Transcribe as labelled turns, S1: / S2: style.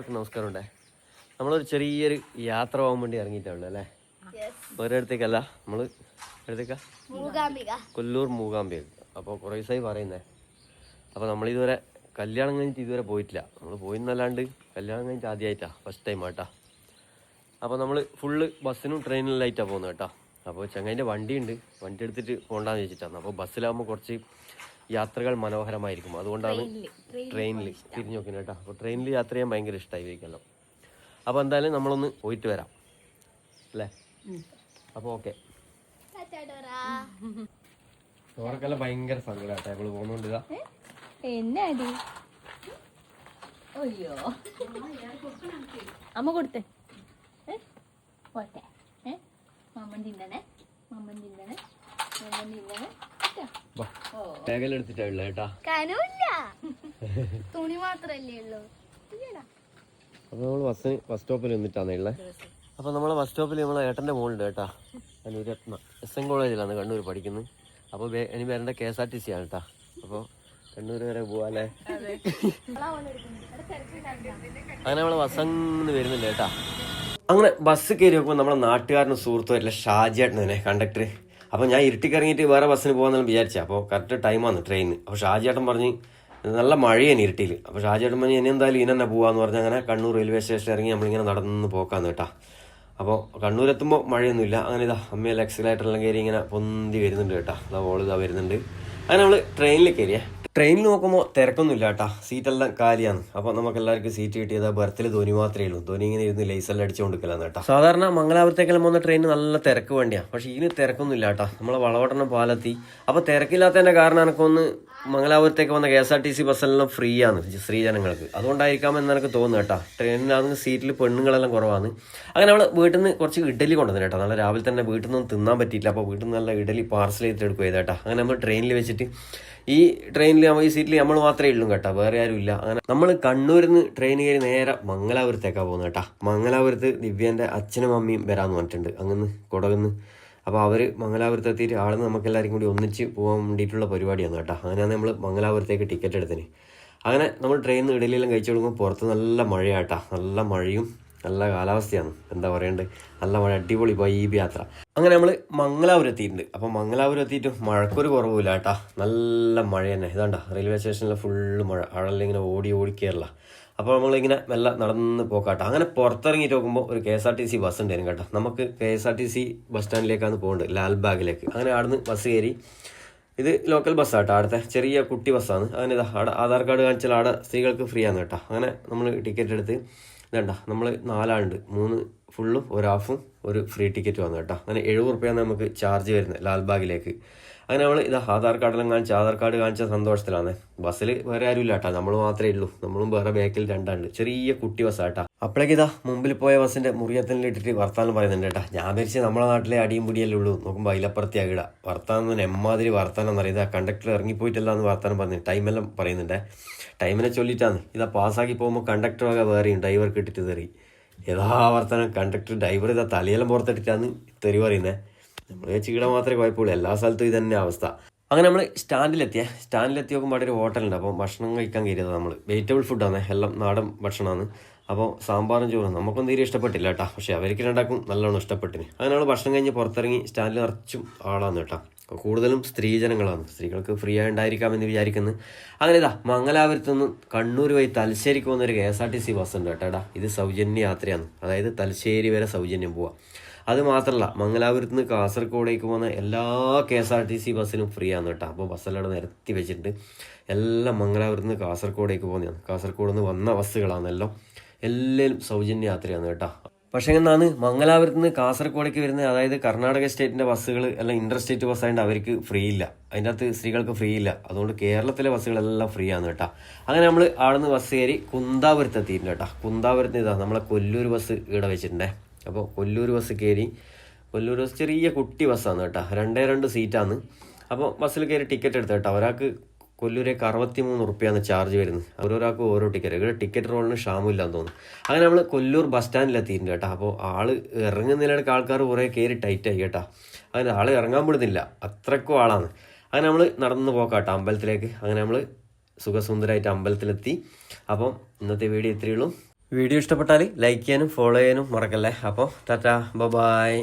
S1: എല്ലാവർക്കും നമസ്കാരമുണ്ടേ. നമ്മളൊരു ചെറിയൊരു യാത്ര പോകാൻ വേണ്ടി ഇറങ്ങിയിട്ടുള്ളൂ അല്ലേ? ഒരിടത്തേക്കല്ല, നമ്മൾ എവിടത്തേക്കാ? കൊല്ലൂർ മൂകാംബിക. അപ്പോൾ കുറേ ദിവസമായി പറയുന്നേ. അപ്പോൾ നമ്മളിതുവരെ കല്യാണം കഴിഞ്ഞിട്ട് ഇതുവരെ പോയിട്ടില്ല. നമ്മൾ പോയിന്നല്ലാണ്ട് കല്യാണം കഴിഞ്ഞിട്ട് ആദ്യമായിട്ടാണ്, ഫസ്റ്റ് ടൈം ആട്ടാ. അപ്പോൾ നമ്മൾ ഫുള്ള് ബസ്സിനും ട്രെയിനിലായിട്ടാണ് പോകുന്നത് കേട്ടോ. അപ്പോൾ ചങ്ങായിൻ്റെ വണ്ടിയുണ്ട്, വണ്ടി എടുത്തിട്ട് പോകണ്ടെന്ന് വെച്ചിട്ടാണ്. അപ്പോൾ ബസ്സിലാകുമ്പോൾ കുറച്ച് യാത്രകൾ മനോഹരമായിരിക്കും, അതുകൊണ്ടാണ് ട്രെയിനിൽ തിരിഞ്ഞു നോക്കുന്നത് കേട്ടോ. അപ്പോൾ ട്രെയിനിൽ യാത്ര ചെയ്യാൻ ഭയങ്കര ഇഷ്ടമായിരിക്കുമല്ലോ. അപ്പോൾ എന്തായാലും നമ്മളൊന്ന് പോയിട്ട് വരാം അല്ലേ? അപ്പോൾ ഓക്കെ. ചോറക്കെല്ലാം ഭയങ്കര സങ്കടം കേട്ടോ, ഞങ്ങൾ പോകുന്നുണ്ട്.
S2: അയ്യോ അമ്മ കൊടുത്തേ പോട്ടെ. മമ്മൻ തിന്നണേ, മമ്മൻ തിന്നണേ, മമ്മൻ തിന്നണേ.
S1: ടേകലെടുത്തിട്ടുള്ള കേട്ടാ,
S2: തുണി മാത്രല്ലേ ഉള്ളൂ.
S1: അപ്പോൾ നമ്മൾ ബസ് സ്റ്റോപ്പിൽ നിന്നിട്ടാണ് ഉള്ളത്. അപ്പോൾ നമ്മളെ ബസ് സ്റ്റോപ്പിൽ നമ്മളെ ഏട്ടൻ്റെ മോളുണ്ട് കേട്ടാ, അനുരത്ന SM കോളേജിലാണ് കണ്ണൂർ പഠിക്കുന്നത്. അപ്പോൾ ഇനി വരേണ്ട KSRTC ആണ് കേട്ടാ. അപ്പോൾ കണ്ണൂർ വരെ പോവാല്ലേ? അങ്ങനെ നമ്മളെ ബസ്സങ്ങ് വരുന്നുണ്ട് കേട്ടാ. അങ്ങനെ ബസ് കയറി നോക്കുമ്പോൾ നമ്മളെ നാട്ടുകാരനും സുഹൃത്തുമായിട്ടുള്ള ഷാജിയേട്ടൻ തന്നെ കണ്ടക്ടർ. അപ്പോൾ ഞാൻ ഇരുട്ടിക്കിറങ്ങിയിട്ട് വേറെ ബസ്സിന് പോകാമെന്നാണ് വിചാരിച്ചത്. അപ്പോൾ കറക്റ്റ് ടൈമാണ് ട്രെയിനിന്. അപ്പോൾ ഷാജിയേട്ടൻ പറഞ്ഞ് നല്ല മഴയാണ് ഇരുട്ടിയിൽ. അപ്പോൾ ഷാജിയേട്ടൻ പറഞ്ഞ് ഇനി എന്തായാലും ഇന്നെ പോകാമെന്ന് പറഞ്ഞാൽ അങ്ങനെ കണ്ണൂർ റെയിൽവേ സ്റ്റേഷനിൽ ഇറങ്ങി നമ്മളിങ്ങനെ നടന്ന് പോക്കാന്ന് കേട്ടാ. അപ്പോൾ കണ്ണൂരെത്തുമ്പോൾ മഴയൊന്നുമില്ല. അങ്ങനെ ഇതാ അമ്മയെല്ലാം എക്സലേറ്ററെല്ലാം കയറി ഇങ്ങനെ പൊന്തി വരുന്നുണ്ട് കേട്ടോ. അതാ ഇതാ വരുന്നുണ്ട്. അങ്ങനെ നമ്മൾ ട്രെയിനിൽ കയറിയേ. ട്രെയിനിൽ നോക്കുമ്പോൾ തിരക്കൊന്നുമില്ല കേട്ടോ, സീറ്റെല്ലാം കാലിയാണ്. അപ്പോൾ നമുക്ക് എല്ലാവർക്കും സീറ്റ് കിട്ടിയത് ബർത്തിൽ ധോനി മാത്രമേ ഉള്ളൂ. ധോനി ഇങ്ങനെ ഇരുന്ന് ലൈസെല്ലാം അടിച്ചുകൊണ്ടിരിക്കലാണ് കേട്ടോ. സാധാരണ മംഗലാപുരത്തേക്കെല്ലാം പോകുന്ന ട്രെയിൻ നല്ല തിരക്ക് വേണ്ടിയാണ്, പക്ഷേ ഇതിന് തിരക്കൊന്നുമില്ല കേട്ടോ. നമ്മളെ വളവട്ടണം പാലെത്തി. അപ്പോൾ തിരക്കില്ലാത്തതിൻ്റെ കാരണം എനിക്കൊന്ന് മംഗലാപുരത്തേക്ക് വന്ന KSRTC ബസ്സെല്ലാം ഫ്രീ ആണ് സ്ത്രീജനങ്ങൾക്ക്. അതുകൊണ്ടായിരിക്കാമെന്ന് എനിക്ക് തോന്നുന്നു കേട്ടോ. ട്രെയിനിലാണെങ്കിൽ സീറ്റിൽ പെണ്ണുങ്ങളെല്ലാം കുറവാണ്. അങ്ങനെ നമ്മൾ വീട്ടിൽ നിന്ന് കുറച്ച് ഇഡലി കൊണ്ടുവന്നു കേട്ടോ. നല്ല രാവിലെ തന്നെ വീട്ടിൽ നിന്നും തിന്നാൻ പറ്റിയില്ല. അപ്പോൾ വീട്ടിൽ നിന്ന് നല്ല ഇഡലി പാർസൽ ചെയ്തിട്ട് എടുക്കുക ചെയ്തേട്ടാ. അങ്ങനെ നമ്മൾ ട്രെയിനിൽ വെച്ചിട്ട് ഈ ട്രെയിനിൽ ഈ സീറ്റിൽ നമ്മൾ മാത്രമേ ഉള്ളൂ കേട്ടോ, വേറെ ആരും ഇല്ല. അങ്ങനെ നമ്മൾ കണ്ണൂരിൽ നിന്ന് ട്രെയിൻ കയറി നേരെ മംഗലാപുരത്തേക്കാണ് പോകുന്നത് കേട്ടോ. മംഗലാപുരത്ത് ദിവ്യേൻ്റെ അച്ഛനും അമ്മയും വരാമെന്ന് പറഞ്ഞിട്ടുണ്ട്, അങ്ങന്ന് കൊടകുന്ന്. അപ്പോൾ അവർ മംഗലാപുരത്തെത്തിയിട്ട് ആളെന്ന് നമുക്കെല്ലാവരും കൂടി ഒന്നിച്ച് പോകാൻ വേണ്ടിയിട്ടുള്ള പരിപാടിയാണ് കേട്ടോ. അങ്ങനെയാണ് നമ്മൾ മംഗലാപുരത്തേക്ക് ടിക്കറ്റ് എടുത്തിന്. അങ്ങനെ നമ്മൾ ട്രെയിനിൽ ഇഡലിയെല്ലാം കഴിച്ചു കൊടുക്കുമ്പോൾ പുറത്ത് നല്ല മഴയാട്ടാ, നല്ല മഴയും നല്ല കാലാവസ്ഥയാണ്. എന്താ പറയണ്ടേ, നല്ല മഴ, അടിപൊളി വൈബ് യാത്ര. അങ്ങനെ നമ്മൾ മംഗലാപുരം എത്തിയിട്ടുണ്ട്. അപ്പോൾ മംഗലാപുരം എത്തിയിട്ടും മഴക്കൊരു കുറവില്ല കേട്ടാ, നല്ല മഴ തന്നെ. ഇതാണ്ട റെയിൽവേ സ്റ്റേഷനിൽ ഫുള്ള് മഴ, ആളെല്ലാം ഇങ്ങനെ ഓടി കയറില്ല. അപ്പോൾ നമ്മളിങ്ങനെ മെല്ലെ നടന്ന് പോക്കാട്ടോ. അങ്ങനെ പുറത്തിറങ്ങിയിട്ട് നോക്കുമ്പോൾ ഒരു KSRTC ബസ് ഉണ്ടായിരുന്നു കേട്ടോ. നമുക്ക് KSRTC ബസ് സ്റ്റാൻഡിലേക്കാണ് പോകേണ്ടത്, ലാൽബാഗിലേക്ക്. അങ്ങനെ അവിടുന്ന് ബസ് കയറി. ഇത് ലോക്കൽ ബസ്സാട്ടോ, അവിടുത്തെ ചെറിയ കുട്ടി ബസ്സാണ്. അങ്ങനെ ഇതാ അവിടെ ആധാർ കാർഡ് കാണിച്ചാൽ അവിടെ സ്ത്രീകൾക്ക് ഫ്രീ ആണ് കേട്ടോ. അങ്ങനെ നമ്മൾ ടിക്കറ്റ് എടുത്ത് ഇതണ്ട, നമ്മൾ 4 ആളുണ്ട്, 3 ഫുള്ളും ഒരു ഹാഫും ഒരു ഫ്രീ ടിക്കറ്റ് വന്നു കേട്ടോ. അങ്ങനെ 70 റുപ്യാണ് നമുക്ക് ചാർജ് വരുന്നത് ലാൽബാഗിലേക്ക്. അങ്ങനെ നമ്മൾ ഇതാ ആധാർ കാർഡെല്ലാം കാണിച്ച് ആധാർ കാർഡ് കാണിച്ച സന്തോഷത്തിലാണ്. ബസ്സിൽ വേറെ ആരും ഇല്ല കേട്ടോ, നമ്മൾ മാത്രമേ ഉള്ളൂ. നമ്മളും വേറെ ബാക്കിൽ 2 ആളുണ്ട്, ചെറിയ കുട്ടി ബസ്സാട്ടാ. അപ്പോഴേക്ക് ഇതാ മുമ്പിൽ പോയ ബസ്സിൻ്റെ മുറിയത്തിൽ ഇട്ടിട്ട് വർത്താനം പറയുന്നുണ്ട് കേട്ടോ. ഞാൻ വിചാരിച്ച് നമ്മളെ നാട്ടിലെ അടിയും പിടിയല്ലേ ഉള്ളൂ, നോക്കുമ്പോൾ അതിലപ്പുറത്തിയാകിട വർത്താനം എമ്മാതിരി വർത്താനം എന്ന് പറയുന്നത്. കണ്ടക്ടർ ഇറങ്ങിപ്പോയിട്ടല്ല എന്ന് വർത്താനം പറഞ്ഞു, ടൈമെല്ലാം പറയുന്നുണ്ട്. ടൈമിനെ ചൊല്ലിയിട്ടാണ്. ഇതാ പാസ്സാക്കി പോകുമ്പോൾ കണ്ടക്ടറൊക്കെ വേറെയും ഡ്രൈവർക്ക് ഇട്ടിട്ട് തെറി. ഏതാ വർത്താനം, കണ്ടക്ടർ ഡ്രൈവർ ഇതാ തലയെല്ലാം പുറത്തിട്ടിട്ടാണ് തെറി പറയുന്നത്. നമ്മൾ ചീട മാത്രമേ കുഴപ്പമുള്ളൂ, എല്ലാ സ്ഥലത്തും ഇതന്നെ അവസ്ഥ. അങ്ങനെ നമ്മൾ സ്റ്റാൻഡിലെത്തി നോക്കുമ്പോൾ അവിടെ ഒരു ഹോട്ടലുണ്ട്. അപ്പോൾ ഭക്ഷണം കഴിക്കാൻ കയറിയത് നമ്മൾ. വെജിറ്റബിൾ ഫുഡാണ്, എല്ലാം നാടൻ ഭക്ഷണമാണ്. അപ്പോൾ സാമ്പാറും ചോറും നമുക്കൊന്നും തീരെ ഇഷ്ടപ്പെട്ടില്ല കേട്ടോ, പക്ഷേ അവർക്ക് രണ്ടാക്കും നല്ലോണം ഇഷ്ടപ്പെട്ടിന്. അങ്ങനെ നമ്മൾ ഭക്ഷണം കഴിഞ്ഞ് പുറത്തിറങ്ങി. സ്റ്റാൻഡിൽ നിറച്ചും ആളാണ് കേട്ടോ, കൂടുതലും സ്ത്രീജനങ്ങളാണ്. സ്ത്രീകൾക്ക് ഫ്രീ ആയി ഉണ്ടായിരിക്കാമെന്ന് വിചാരിക്കുന്നു. അങ്ങനെ ഇതാ മംഗലാപുരത്ത് നിന്ന് കണ്ണൂർ വഴി തലശ്ശേരിക്ക് പോകുന്നൊരു KSRTC ബസ് ഉണ്ട് കേട്ടോ. ഇത് സൗജന്യ യാത്രയാണ്, അതായത് തലശ്ശേരി വരെ സൗജന്യം പോവാം. അത് മാത്രമല്ല, മംഗലാപുരത്ത് നിന്ന് കാസർഗോഡേക്ക് പോകുന്ന എല്ലാ KSRTC ബസ്സിനും ഫ്രീ ആണ് കേട്ടോ. അപ്പോൾ ബസ്സെല്ലാം നിരത്തി വെച്ചിട്ടുണ്ട്. എല്ലാം മംഗലാപുരത്ത് നിന്ന് കാസർഗോഡേക്ക് പോകുന്നതാണ്. കാസർഗോഡ് നിന്ന് വന്ന ബസ്സുകളാണല്ലോ, എല്ലാവരും സൗജന്യ യാത്രയാണ് കേട്ടോ. പക്ഷേ എന്നാണ് മംഗലാപുരത്ത് നിന്ന് കാസർഗോഡേക്ക് വരുന്നത്, അതായത് കർണാടക സ്റ്റേറ്റിൻ്റെ ബസ്സുകൾ എല്ലാം ഇൻ്റർ സ്റ്റേറ്റ് ബസ്സായതുകൊണ്ട് അവർക്ക് ഫ്രീ ഇല്ല, അതിൻ്റെ അകത്ത് സ്ത്രീകൾക്ക് ഫ്രീ ഇല്ല. അതുകൊണ്ട് കേരളത്തിലെ ബസ്സുകളെല്ലാം ഫ്രീ ആണ് കേട്ടോ. അങ്ങനെ നമ്മൾ അവിടെ നിന്ന് ബസ് കയറി കുന്താപുരത്ത് എത്തിയിട്ടുണ്ട് കേട്ടോ. കുന്താപുരത്ത് ഇതാ നമ്മളെ കൊല്ലൂർ ബസ് ഇവിടെ വെച്ചിട്ടുണ്ടേ. അപ്പോൾ കൊല്ലൂർ ബസ് കയറി. കൊല്ലൂർ ബസ് ചെറിയ കുട്ടി ബസ്സാണ് കേട്ടോ, 2 സീറ്റാണ്. അപ്പോൾ ബസ്സിൽ കയറി ടിക്കറ്റ് എടുത്ത കേട്ടോ. ഒരാൾക്ക് കൊല്ലൂരേക്ക് 63 റുപ്യാണ് ചാർജ് വരുന്നത്. ഓരോരാൾക്കും ഓരോ ടിക്കറ്റ്. ഇവിടെ ടിക്കറ്റ് റോളിന് ക്ഷാമില്ലാന്ന് തോന്നുന്നു. അങ്ങനെ നമ്മൾ കൊല്ലൂർ ബസ് സ്റ്റാൻഡിലെത്തിയിട്ടുണ്ട് കേട്ടോ. അപ്പോൾ ആൾ ഇറങ്ങുന്നതിനിടയ്ക്ക് ആൾക്കാർ കുറേ കയറി ടൈറ്റായി കേട്ടോ. അങ്ങനെ ആൾ ഇറങ്ങാൻ വിടുന്നില്ല, അത്രയ്ക്കും ആളാണ്. അങ്ങനെ നമ്മൾ നടന്ന് പോക്കാട്ടോ അമ്പലത്തിലേക്ക്. അങ്ങനെ നമ്മൾ സുഖസുന്ദരമായിട്ട് അമ്പലത്തിലെത്തി. അപ്പം ഇന്നത്തെ വീഡിയോ ഇത്രയേ ഉള്ളൂ. വീഡിയോ ഇഷ്ടപ്പെട്ടാൽ ലൈക്ക് ചെയ്യാനും ഫോളോ ചെയ്യാനും മറക്കല്ലേ. അപ്പോൾ ടാറ്റാ ബൈ.